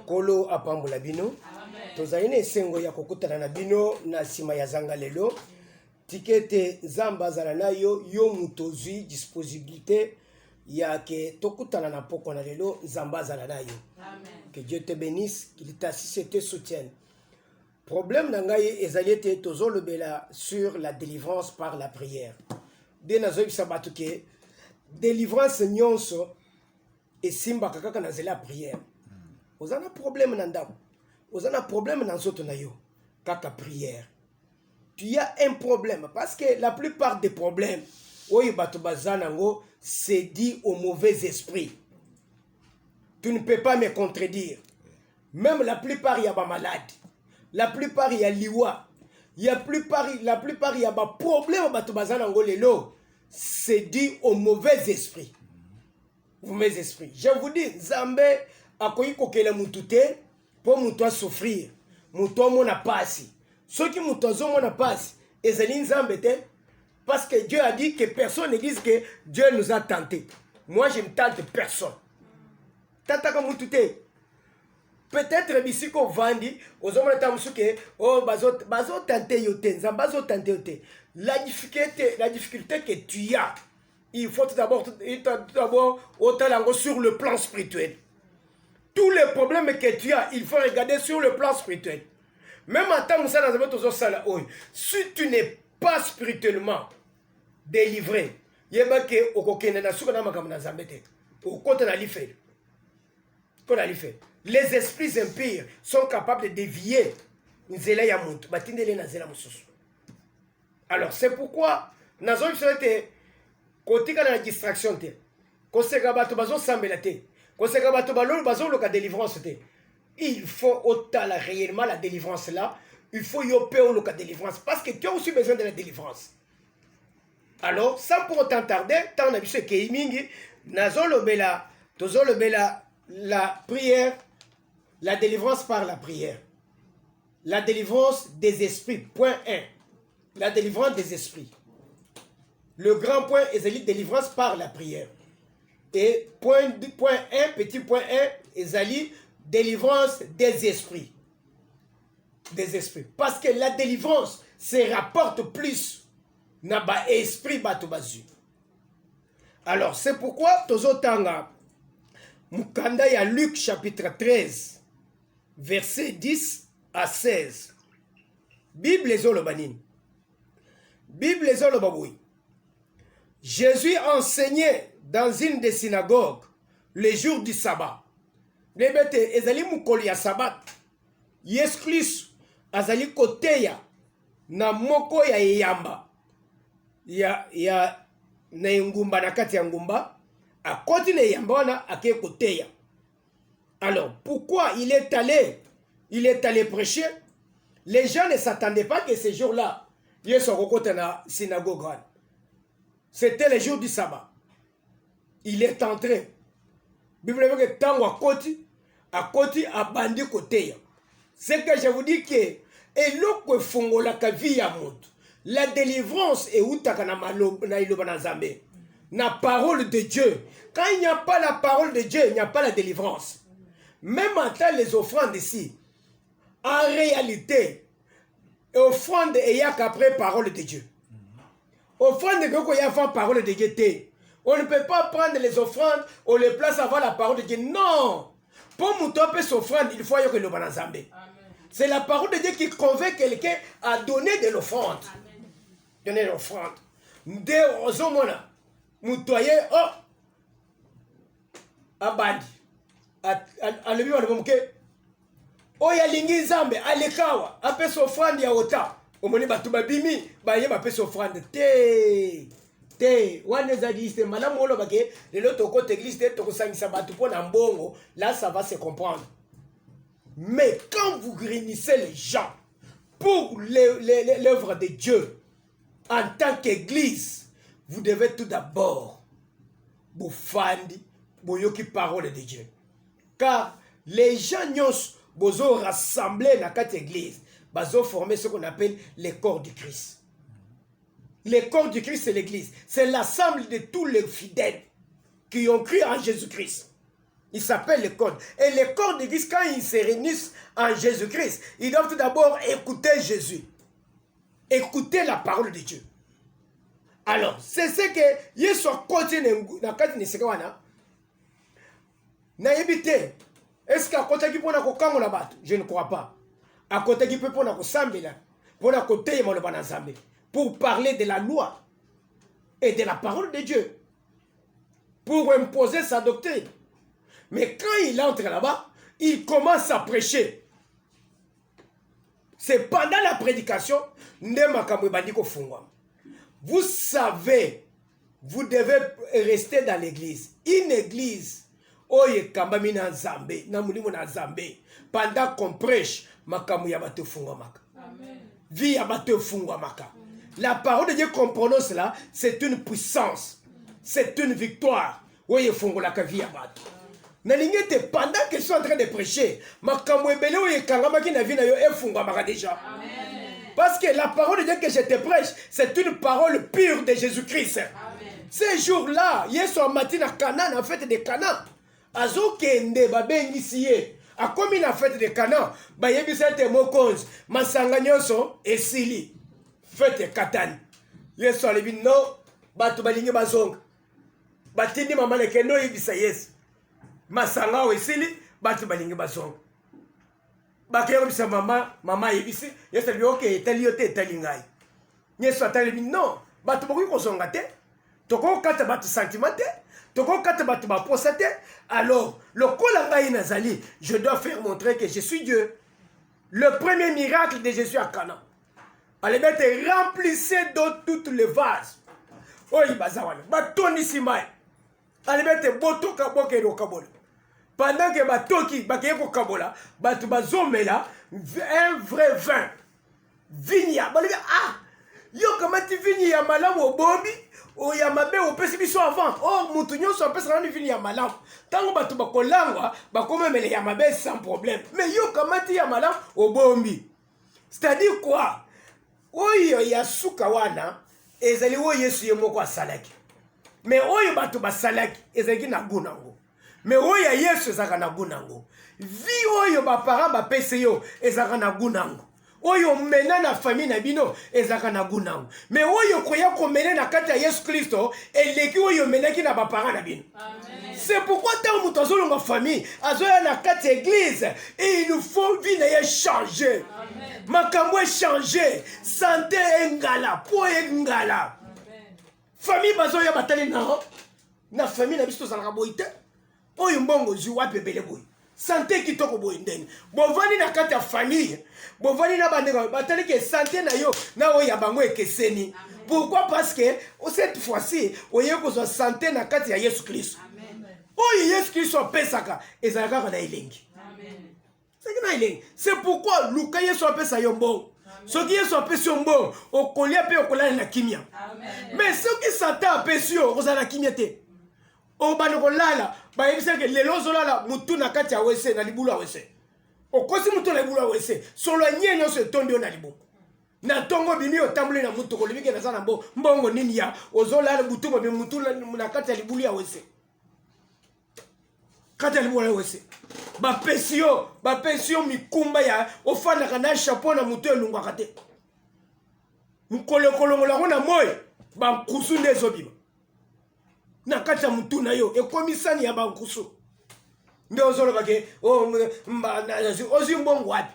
Kolo apambola bino. Tozaine sengo ya kokutana na bino na sima ya zanga lelo. Tikete zamba zala yo mutozui disponibilité ya ke tokutana na poko na lelo zamba zala yo. Que Dieu te bénisse, qu'il t'assiste et te soutienne. Problème nangaye ezaliete tozolo bela sur la délivrance par la prière. De nazo bisabatu ke délivrance nyonso et simba kaka na zela prière. Ozana problème na ndako. Ozana problème na nzoto na yo kaka prière. Tu as un problème parce que la plupart des problèmes oyo bato bazanango c'est dit au mauvais esprit. Tu ne peux pas me contredire. Même la plupart y a ba malade. La plupart y a liwa. La plupart y a ba problème bato bazanango lelo. C'est dit au mauvais esprit. Mauvais esprit. Je vous dis, Zambé akoyi kokela mutute pour muto souffrir. Muto mona pasi. Ceux qui mutozo mona pasi, ezali Nzambe te parce que Dieu a dit que personne ne dise que Dieu nous a tentés. Moi je ne tente personne. Tantaka mutute. Peut-être bisiko vandi, ozomona tamusuke, oh bazo tenter yote, Nzambazo tenter yote. La difficulté que tu as, il faut tout d'abord autant sur le plan spirituel. Tous les problèmes que tu as, il faut regarder sur le plan spirituel. Même en temps où si tu n'es pas spirituellement délivré, les esprits impurs sont capables de dévier. Alors c'est pourquoi nous avons fait la distraction. Il faut autant réellement la délivrance là. Il faut yopé au la délivrance. Parce que tu as aussi besoin de la délivrance. Alors, sans pour autant tarder, tant on a vu ce qui est mingi, la prière, la délivrance par la prière. La délivrance des esprits. Point 1. La délivrance des esprits. Le grand point est la délivrance par la prière. Et point 1, petit point 1, est délivrance des esprits. Des esprits. Parce que la délivrance se rapporte plus na ba esprit bato bazu. Alors, c'est pourquoi tozotanga mukanda ya Luc chapitre 13 verset 10 à 16. Bible ezolobanini. Bible ezolobaboui. Jésus enseignait dans une des synagogues le jour du sabbat. Lebete ezali mukoli ya sabat. Yesu Kristo azali koteya na moko ya yamba. Ya na ngumba na kati ya ngumba. Akoti na yamba wana ake koteya. Alors, pourquoi il est allé prêcher? Les gens ne s'attendaient pas que ce jour-là, Yesu akokote na synagogue. C'était le jour du sabbat. Il est entré. Bible veut que tango akoti abandi koteya. C'est que je vous dis que eloko fongola ka vie ya moto. La délivrance est utaka na maloba na iloba na Nzambe. Na parole de Dieu. Quand il n'y a pas la parole de Dieu, il n'y a pas la délivrance. Même en tant les offrandes ici, en réalité, offrande est qu'après parole de Dieu. Offrande que y a avant parole de Dieu. On ne peut pas prendre les offrandes, on les place avant la parole de Dieu. Non! Pour moutoper s'offrande, il faut que le banazambe. C'est la parole de Dieu qui convainc quelqu'un à donner de l'offrande. Donner l'offrande. De ozomona. Moutoye, oh! Abandi. Alebi wanabomke. Oya lingi zambe, alekawa. Ape s'offrande ya ota. Omoni batu babimi, baye bape s'offrande. Te wane za liste malamu olo bake lelo toko te liste toko sangisa batu pona mbongo, là ça va se comprendre. Mais quand vous réunissez les gens pour l'œuvre de Dieu en tant qu'église, vous devez tout d'abord vous fandi boyoki parole de Dieu. Car les gens nyos bozo rassembler na kati église, bazo former ce qu'on appelle les corps du Christ. Le corps du Christ, c'est l'église. C'est l'ensemble de tous les fidèles qui ont cru en Jésus-Christ. Il s'appelle les corps. Et les corps d'église, quand ils se réunissent en Jésus-Christ, ils doivent tout d'abord écouter Jésus. Écouter la parole de Dieu. Alors, c'est ce que Yesu continue dans le cadre de ce wana. Naïbité. Est-ce qu'à côté qui peut na kokango la batte? Je ne crois pas. À côté qui peut na kosambe là, pour na côté mo le banazambe, pour parler de la loi et de la parole de Dieu, pour imposer sa doctrine. Mais quand il entre là-bas, il commence à prêcher. C'est pendant la prédication, vous savez, vous devez rester dans l'église. Une église, pendant qu'on prêche, la parole de Dieu qu'on prononce là, c'est une puissance, c'est une victoire. Pendant que je suis en train de prêcher, déjà. Parce que la parole de Dieu que je te prêche, c'est une parole pure de Jésus-Christ. Ces jours-là, Yesu a matin à Canaan, en fête de Canaan. Azo kende babengi siye. A comme la fête de Canaan, ba yebisete mokonzi, masanga nyonso esili. Fête Katani. Yesu alebi no, batu balingi bazonga. Batindi mama ne kendo yebisa Yesu. Masanga esili, batu balingi bazonga. Bakero bisa mama yebisi, Yesu alebi okay, tali yote tali ngai. Yesu atalebi non, batu bokoki kozonga te. Toko kata batu sentiment te. Toko kata batu ba posa te. Alors, le kolanga nazali, je dois faire montrer que je suis Dieu. Le premier miracle de Jésus à Canaan. Allez bien te remplissez d'eau toutes les vases. Oyi bazawana, batoni simai. Allez bien te boto kaboke do kabolo. Pendant que batoki bakeye ko kabola, batu bazomela un vrai vin. Vinya, balika ah. Yo comment tu vigne ya malamu obobi, o ya mabe opesi biso avant. Oh mutu nyonso opesa na vigne ya malamu. Tango batu bakolangwa, bakomemele ya mabe sans problème. Mais yo comment tu ya malamu obombi. C'est-à-dire quoi? Oyo ya suka wana ezali wo Yesu yemoko asalaki. Mais oyo batu basalaki ezali na gunango. Mais oyo ya Yesu ezaka na gunango. Vi oyo ba parents ba pese yo ezaka na gunango. Oyo mena na famille na bino ezaka na gunango. Mais oyo koya ko mena na kati ya Yesu Kristo eleki oyo menaki na ba parents na bino. C'est pourquoi tant mutu azolonga famille azoya na kati église et il nous faut vie na changer. Makambo changer, santé engala, po engala. Famille bazoya batali na famille na biso zalaka boite. Oyo mbongo ziwa pebele boy. Santé kitoko boy ndeni. Bovani na kati ya famille, bovani na bandeko batali ke santé na yo na oya bango ekeseni. Pourquoi? Parce que cette fois-ci, oyo kozwa santé na kati ya Yesu Kristo. Oyo Yesu Kristo pesaka ezalaka na ilengi. C'est pourquoi Luka Yesu apesa yombo. Ce qui est apesi yombo, okolia pe okolala na kimia. Mais ce qui Satan apesi yo, ozala na kimia te. Obana kolala, ba yebisa ke lelo zolala mutu na kati ya wese na libulu ya wese. Okosi mutu na libulu ya wese, solo nyenyo se tondi yo na libu. Na tongo bimi otambule na mutu kolibike na sana mbongo nini ya ozolala mutu ba mutu na kati ya libulu ya wese. Kati ya libulu ya wese. Bapesio mikumba ya ofana kana chapeau na mutu elungwa kate. Mukolo la na moyo ba nkusu ndezo bima. Na kati ya mutu na yo ekomisani ya ba nkusu. Ndio zolo bake ozi mbongo wapi?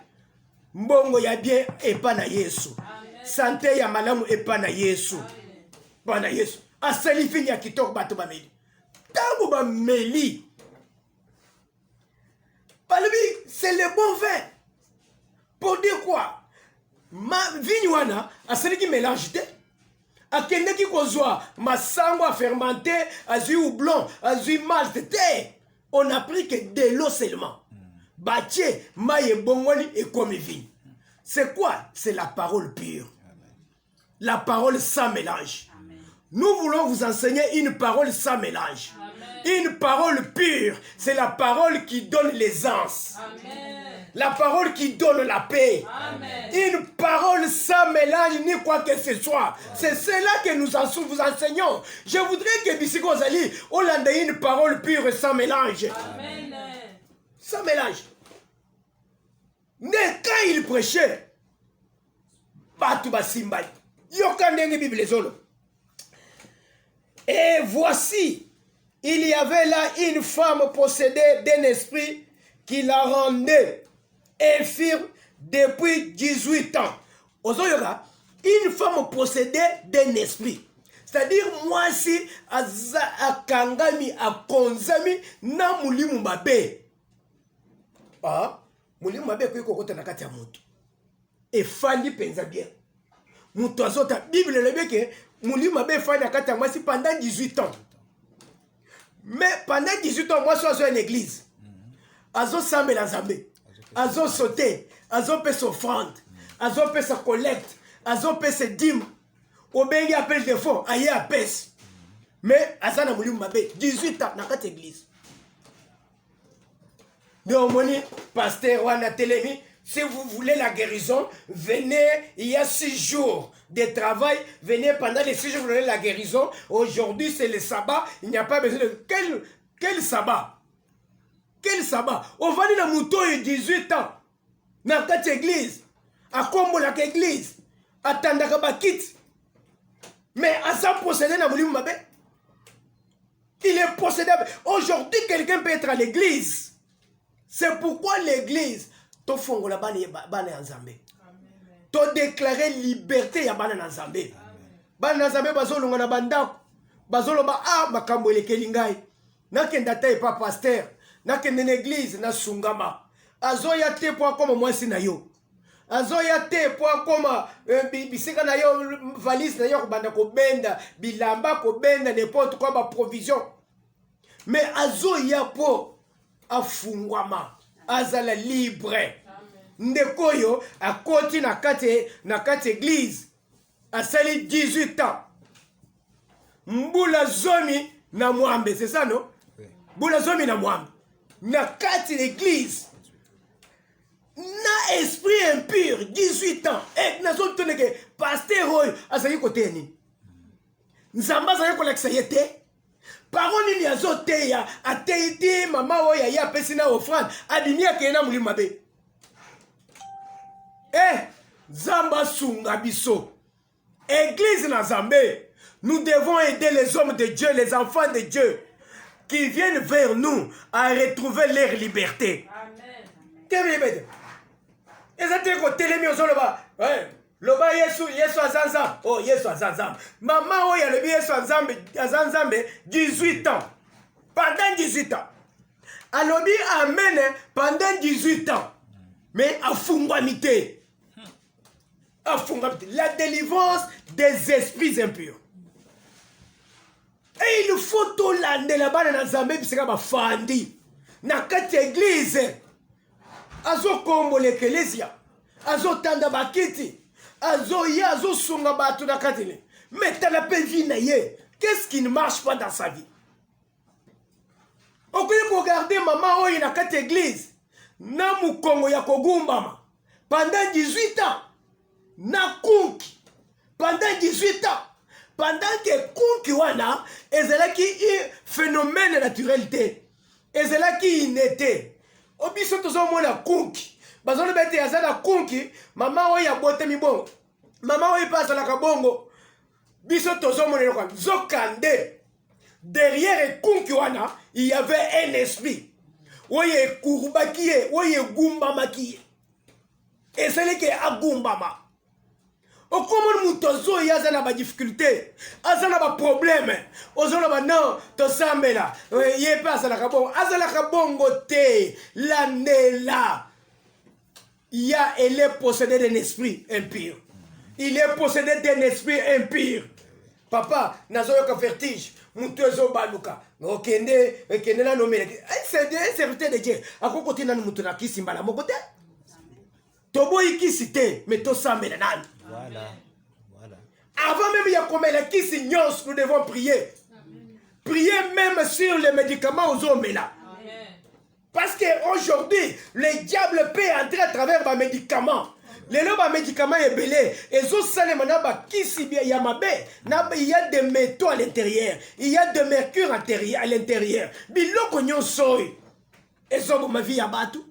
Mbongo ya bien epa na Yesu. Santé ya malamu epa na Yesu. Bana Yesu. Asali fini ya kitoko bato ba meli. Tango ba meli. C'est le bon vin. Pour dire quoi? Ma vignoana, a celui qui mélange. A quelqu'un qui kozwa, ma sango a fermenté, a zui houblon, a zui malt. On a pris que de l'eau seulement. Bâtier, maïe bongoni et comme vigne. C'est quoi? C'est la parole pure. La parole sans mélange. Nous voulons vous enseigner une parole sans mélange. Une parole pure, c'est la parole qui donne l'aisance. La parole qui donne la paix. Amen. Une parole sans mélange ni quoi que ce soit. C'est cela que nous vous enseignons. Je voudrais que Bissiko Zali, on a une parole pure et sans mélange. Amen. Ça mélange. Mais quand il prêchait, Batouba Simbay, Yokandenge Bible Zolo. Et voici, il y avait là une femme possédée d'un esprit qui la rendait infirme depuis 18 ans. Ozoyoga, une femme possédée d'un esprit. C'est-à-dire, moi, si akangami, akonzami, na mulimu mabe. Ah, mulimu mabe kwe kokota nakati ya moto. Et fali penza bien. Muto azota, Bible le beke, mulimu mabe fali nakati ya moi si pendant 18 ans. Mais pendant 18 ans, moi, je suis à l'église. Azo sambe la zambe. Azo sauter. Azo pe s'offrande. Azo pe sa collecte. Azo pe se dîme. Obengi appelle de fonds. Aye apes. Mais Azana Moulim Mabé, 18 ans, dans cette église. Donc, mon pasteur Wana Telemi, si vous voulez la guérison, venez, il y a 6 jours de travail, venez pendant les 6 jours, vous voulez la guérison. Aujourd'hui, c'est le sabbat, il n'y a pas besoin de... Quel sabbat? Quel sabbat? On va dire dans Mouton, 18 ans, dans cette église, à Kombo, la église, à Tandakabakit. Mais à ça, posséder dans Moulim Mabé, il est possédable. Aujourd'hui, quelqu'un peut être à l'église. C'est pourquoi l'église, to fongo la bane nzambe. To déclarer liberté ya bane nzambe. Bane nzambe bazolonga na bandako. Bazoloba makambo elekeli ngai. Nakenda te pa pasteur. Nakenda na église na sungama. Azoya te po comme mwasi na yo. Azoya te po comme bisika na yo valise na yo banda ko benda, bilamba ko benda n'importe quoi ba provision. Mais azoya po afungwama azala libre. Ndekoyo akoti na kati église asali 18 ans. Mbula zomi na mwambe, c'est ça non? Oui. Mbula zomi na mwambe. Na kati l'église. Na esprit impur 18 ans. Et na zo toneke pasteur hoy asali kote ni. Nzamba za ko leksa yete. Parole ni azote ya ateiti mama oya ya pesina offrande adimia kena Moulim Mabé. Zamba sunga biso. Église na Zambé. Nous devons aider les hommes de Dieu, les enfants de Dieu qui viennent vers nous à retrouver leur liberté. Amen. Loba Yesu azanzam. Oh, Yesu azanzam. Maman oya le Yesu azanzam 18 ans. Pendant 18 ans. Alobi amen pendant 18 ans. Mais afungwamite. Afungwamite. La délivrance des esprits impurs. Et il faut tout l'année là-bas dans Zambé bisika ba fandi. Na kati église. Azo kombo l'ecclésia. Azo tanda bakiti. Azo ya azo sunga batu na katile. Mais t'as la paix vie naye. Qu'est-ce qui ne marche pas dans sa vie? On peut regarder maman oyi na kati église. Na mukongo ya kogumbama. Pendant 18 ans. Na kunki. Pendant 18 ans. Pendant que kunki wana. Ezalaki phénomène naturalité. Ezalaki inete. Obiso tozo mona kunki. Bazolo bete azala kunki, mama oya bote mi bongo. Mama oya passe la kabongo. Biso tozo mona kwa zokande. Derrière kunki wana, il y avait un esprit. Oye kurubakie, oye gumbama kie. Et c'est que agumbama. O comment mutozo ya zana ba difficulté, azana ba problème. Ozona ba non, to sambela. Ye passe la kabongo, azala kabongo te, la nela. Il est possédé d'un esprit impur. Il est possédé d'un esprit impur. Papa, nazoyoka vertige. Mutuezo baluka. Okende la nomé. C'est un serviteur de Dieu. Ako kote na mutuna kisimba la mokote. Tobo ikisite, mais to samela nan. Voilà. Avant même ya komela kisi nyos, nous devons prier. Prier même sur les médicaments aux hommes là. Parce qu'aujourd'hui, le diable peut entrer à travers les médicaments. Les médicaments sont belés. Et il y a des métaux à l'intérieur. Il y a des mercure à l'intérieur. Et ma vie à Batou.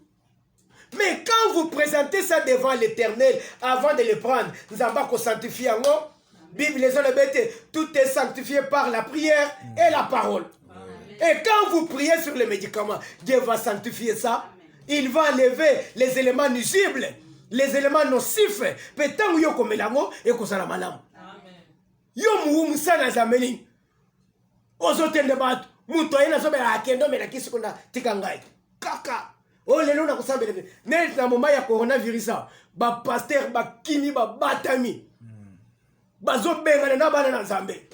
Mais quand vous présentez ça devant l'Éternel, avant de le prendre, nous avons qu'on sanctifie en haut. Bible, les bêtes, tout est sanctifié par la prière et la parole. Amen. Et quand vous priez sur les médicaments, Dieu va sanctifier ça. Il va enlever les éléments nuisibles, les éléments nocifs. Peut-être que vous avez et que vous avez malam. Yo mu sana zameni. Ozotende bat, muto ena sobe akendo mena kisukunda tikangai. Kaka. Oh lelo na kusambele. Ne na moma ya coronavirus ba pasteur ba kini ba batami. Bazo benga na bana na Nzambe.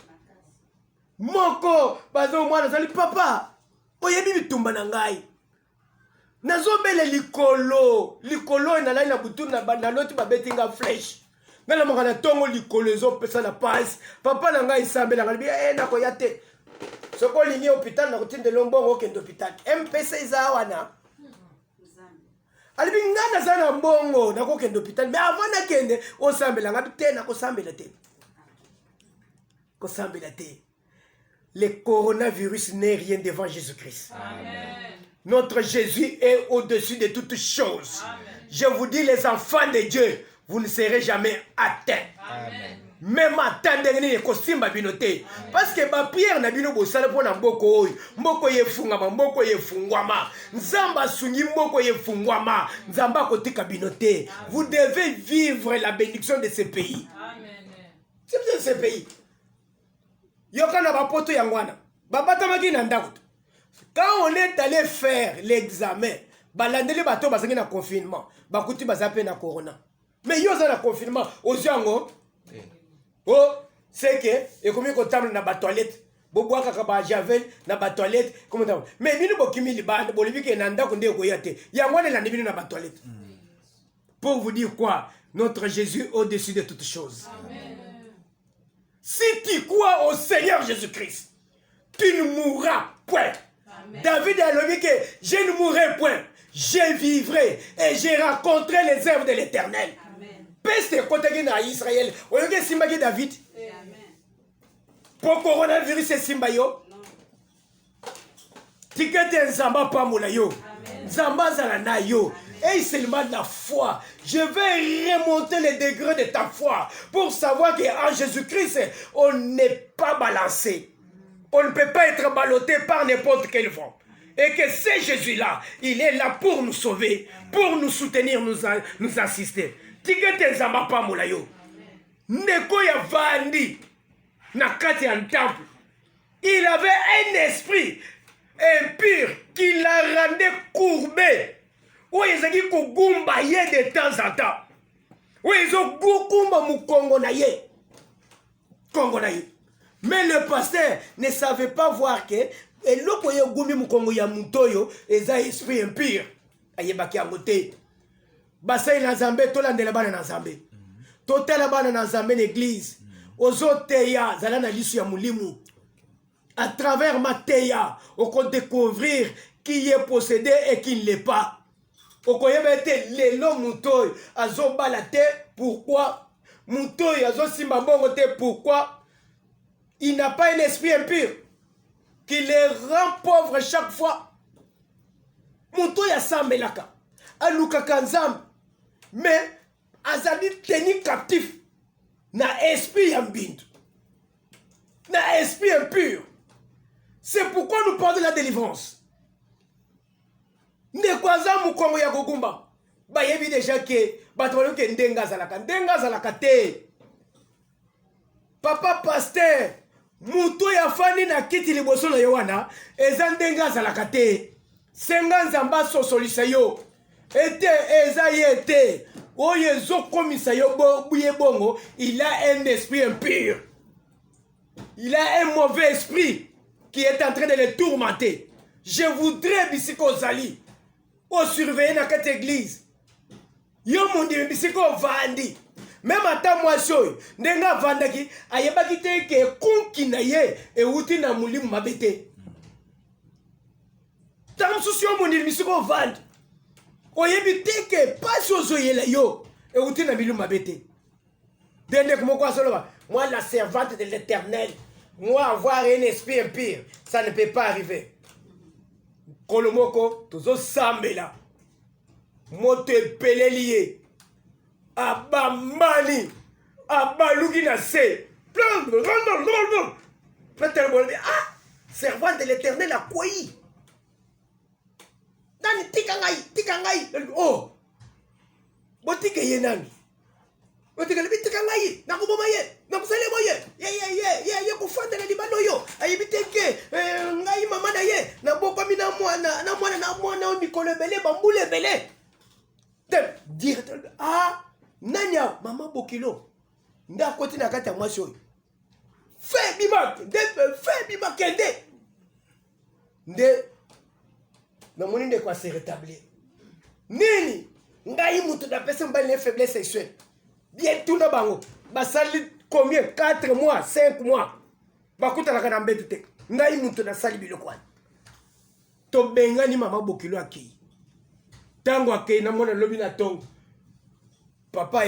Moko bazo mwana zali papa. Oyebi bitumba na ngai. Nazo bele likolo na lai na butu na banda loti ba betinga flesh. Ngala mokana tongo likolo ezo pesa na passe. Papa na ngai sambela ngali na ko yate. Soko lingi hôpital na kutinde lombongo kendo hôpital. MPC za wana. Alibi ngana sana mbongo na ko kendo hôpital. Mais avant na kende o sambela ngabi te na ko sambela te. Ko sambela te. Le coronavirus n'est rien devant Jésus-Christ. Amen. Notre Jésus est au-dessus de toutes choses. Amen. Je vous dis les enfants de Dieu, vous ne serez jamais atteints. Amen. Même attendre les costumes binoté. Parce que ma prière na bino bosala pona mboko oyo. Mboko yefungama, mboko yefungwama. Nzamba sungi mboko yefungwama. Nzamba kotika binoté. Vous devez vivre la bénédiction de ce pays. Amen. C'est de ce pays. Yokana bapoto yangwana. Babata makina ndako. Quand on est allé faire l'examen, balandeli bato bazangi na confinement, bakuti bazape na corona. Mais yo za na confinement, oziango. Oh, c'est que et combien ko table na ba toilette, bobo kaka ba javel na ba toilette, comment ça? Mais bino bokimi libanda, bolibi ke na ndako nde ko yate. Yangwana la bino na ba toilette. Pour vous dire quoi? Notre Jésus au-dessus de toutes choses. Amen. Si tu crois au Seigneur Jésus-Christ, tu ne mourras point. Amen. David a dit que je ne mourrai point, je vivrai et j'ai rencontré les œuvres de l'Éternel. Peste côté na Israël, on a simba ki David. Amen. Pour coronavirus c'est simba yo. Tikete nzamba pa mula yo. Nzamba zala na yo. Et seulement la foi. Je vais remonter les degrés de ta foi pour savoir qu'en Jésus-Christ, on n'est pas balancé. On ne peut pas être ballotté par n'importe quelle voie. Et que ce Jésus-là, il est là pour nous sauver, pour nous soutenir, nous assister. Tikete nzamba pa mula yo. Neko ya vandi na kati ya temple. Il avait un esprit impur qui la rendait courbée. Où ils ont dit Kogumba yé de temps en temps. Où ils ont Goukumba Moukongo na yé. Kongo na yé. Mais le pasteur ne savait pas voir que et l'autre yo Gumi Moukongo ya Mutoyo et un esprit impur. Ayebaki amote. Basai na Nzambe tolandela bana na Nzambe. Totala bana na Nzambe l'église. Ozoteya zala na lisu ya mulimu. À travers ma teya, on peut découvrir qui est possédé et qui ne l'est pas. Okoyebete lelo mutoy azo balate pourquoi mutoy azo simba bongo te pourquoi il n'a pas un esprit impur qui les rend pauvres chaque fois. Mutoy asambelaka aluka kanzam mais azali tenu captif na esprit yambindu na esprit impur. C'est pourquoi nous parlons de la délivrance. Nekwaza mukongo ya Gogumba. Ba yebi déjà que batolo ke ndenga zalaka te. Papa pasteur, muto ya fani na kiti liboso na Yohana, eza ndenga zalaka te. Senga nzamba sosolisa yo. Ete eza yete. Oye zo komisa yo buye bongo, il a un esprit impur. Il a un mauvais esprit qui est en train de le tourmenter. Je voudrais bisiko zali. Au surveiller dans cette église. Yo mundi bisiko vandi. Même à moi soy, ndenga vandaki, ayebaki te ke konki na ye e uti na mulimu mabete. Tam susio mundi bisiko vandi. Oyebi te ke pas ozoyela yo e uti na milu mabete. Dende comme quoi solo moi la servante de l'Éternel, moi avoir un esprit impur, ça ne peut pas arriver. kolomoko tozo sambela moto epeleli ye abambani abaluki na se Peut-être ah, servant de l'Éternel a quoi? Nani tikangai. Oh, botike ye nani? Botike le tikangai. Nakuboma ye, nakusale moye. Ye kufanda na libano yo. Ayibiteke ngai mama na ye. Na boko mina mwana Nicole Belé bambule belé. Dire ah, nanya mama bokilo. Nda koti na kata mwasi oyo. Fais bima kende. Nde namoni nde kwa se rétablir. Nini ngai mutu da pesa mbali ne faiblesse sexuelle. Bien tout na bango. Basali combien 4 mois, 5 mois. Bakuta na kana mbetu te. Ngai mutu na sali biloko wana. To bengani mama bokilo akei. Tango akei na mona lobi na tongo. Papa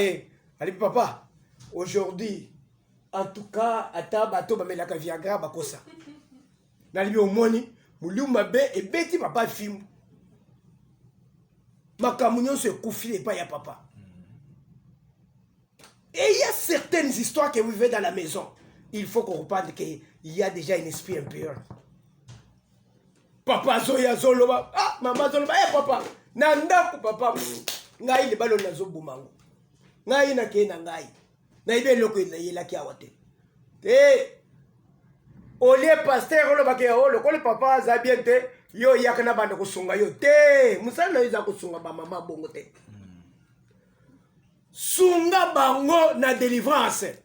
ali papa aujourd'hui en tout cas ata bato bamelaka viagra bakosa nalibi omoni muluma be ebeti papa film makambo nyonso ekufi epai ya papa. Et il y a certaines histoires que vous vivez dans la maison, il faut qu'on reparle qu'il y a déjà un esprit impur. Papa zoya zoloba ah mama zoloba papa na ndako papa ngai le balo na zobumango ngai na ke na ngai na ibe loko na yela ki awate ole pasteur lo bakaya olo ko le papa za bien te yo yakana banda kusunga yo te musana iza kusunga ba mama bongo te sunga bango na délivrance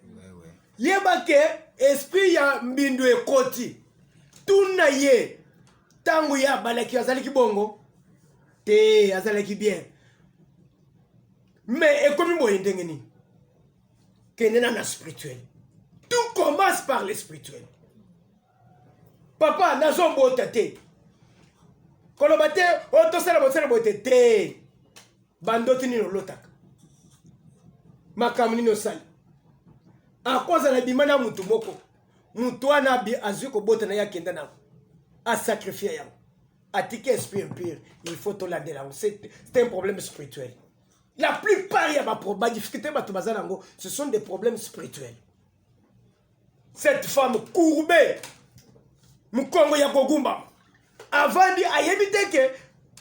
yeba ke esprit ya mbindu ekoti tuna ye tangu ya balaki azalaki bongo te azalaki bien mais ekomi boye ndenge nini kenena na spirituel. Tout commence par le spirituel. Papa nazombota te kolobate otosala bosala bote te bandoti nino lotaka makambo nino sali akoza na bimana mutu moko mutu wana bi azwi kobota na yakenda na a sacrifier yango atiki esprit impur il faut tolandela c'est un problème spirituel. La plupart il y a ma difficulté ce sont des problèmes spirituels. Cette femme courbée mukongo ya kogumba avant di ayebite ke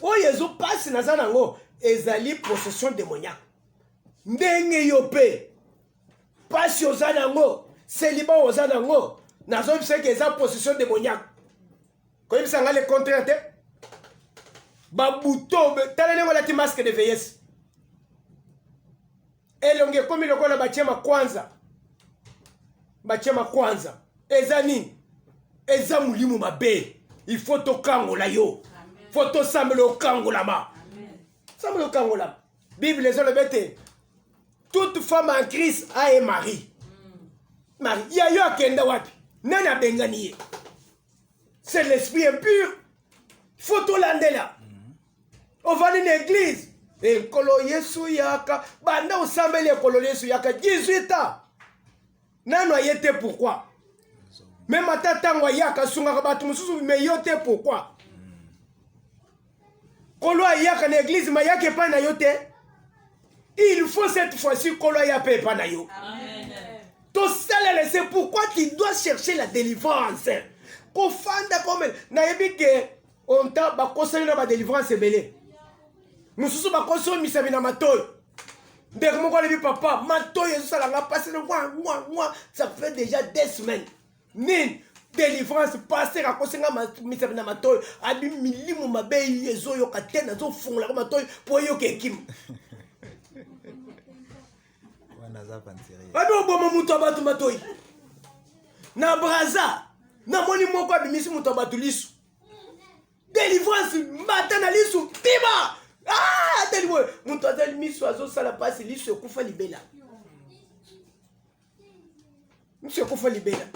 oyezo passe na zanango ezali possession démoniaque ndenge yope passe ozanango célibat ozanango nazo biseke eza possession démoniaque ko yebisanga le contraire te babuto talele wala ti masque de vieillesse elonge komi lokola bachema kwanza eza nini eza mulimu mabe il faut tokangola yo faut tosambela okangolama sambela okangolama bible ezolobete toute femme en Christ a un mari ya yo akenda wapi nani abengani ye c'est l'esprit impur faut tolandela ovani na église ekolo Yesu yaka banda osambeli ekolo Yesu yaka 18 ans nano ayete pourquoi même ata tango yaka sungaka bato mosusu mais yo te pourquoi kolo yaka na église ma yaka epai na yo te il faut cette fois-ci kolo ya pe epai na yo tosalele c'est pourquoi tu dois chercher la délivrance kofanda comme nayebi ke onta bakosali na ba délivrance ebele mususu bakoso misabi na matoyi ndeko moko alebi papa matoyi ezosalanga pasi mwa ça fait déjà 2 semaines nini délivrance pasteur akosenga misabi na matoyi abi milimu mabe ezoyoka te nazofungolaka matoyi po eyoka ekimu abi oboma mutu abatu matoyi na braza namoni moko abimisi mutu abatu lisu délivrance mbata na lisu bima ah tellement mutu azali miso azosala pasi lisu ekufa libela miso ekufa libela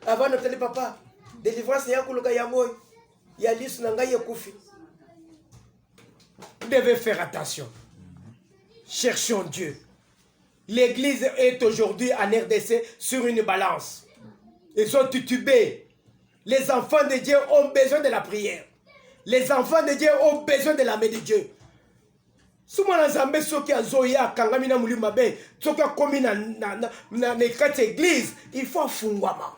avant notali papa délivrance ya kuluka yango ya lisu na ngai ekufi. Vous devez faire attention. Cherchons Dieu. L'église est aujourd'hui en RDC sur une balance. Ils sont titubés. Les enfants de Dieu ont besoin de la prière. Les enfants de Dieu ont besoin de la main de Dieu. Si moi Nzambe soki azoya kangami na mulima be, soki akomi na kati église, il faut afungwama.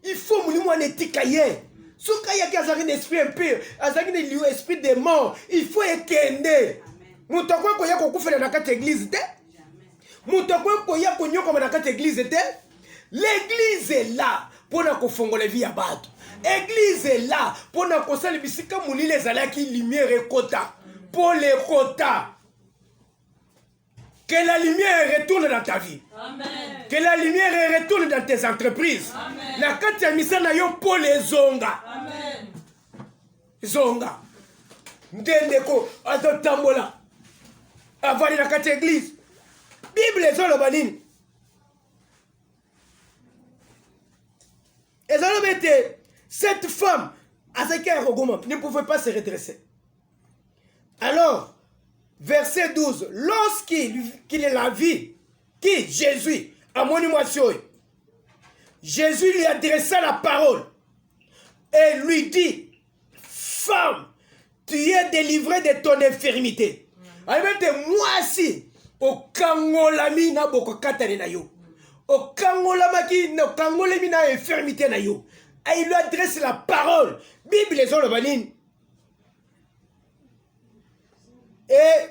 Il faut mulima netika ye. Soki ayaki azaki d'esprit impur, azaki de esprit de mort, il faut ekende. Mutu akwa koya kokufela na kati église te. Mutu akwa koya konyokoma na kati église te. L'église est là pour na kofongola vie ya bato. Église est là pour na kosala bisika mulile ezalaki lumière ekota. Pour les quotas. Que la lumière retourne dans ta vie. Amen. Que la lumière retourne dans tes entreprises. Amen. La kati misa na yo pour les zonga. Amen. Zonga. Ndendeko azotambola. Avali na kati église. Bible ezolo banini. Ezolo bete cette femme ne pouvait pas se redresser. Alors, verset 12, lorsqu'il la vit, qui Jésus, à mon émotion, Jésus lui adressa la parole et lui dit, femme, tu es délivrée de ton infirmité. Alors, moi aussi, au kangolami na boko katane na yo, au kangolamaki na kangolami na infirmité na yo. Et il lui adresse la parole. Bible les le banine. Et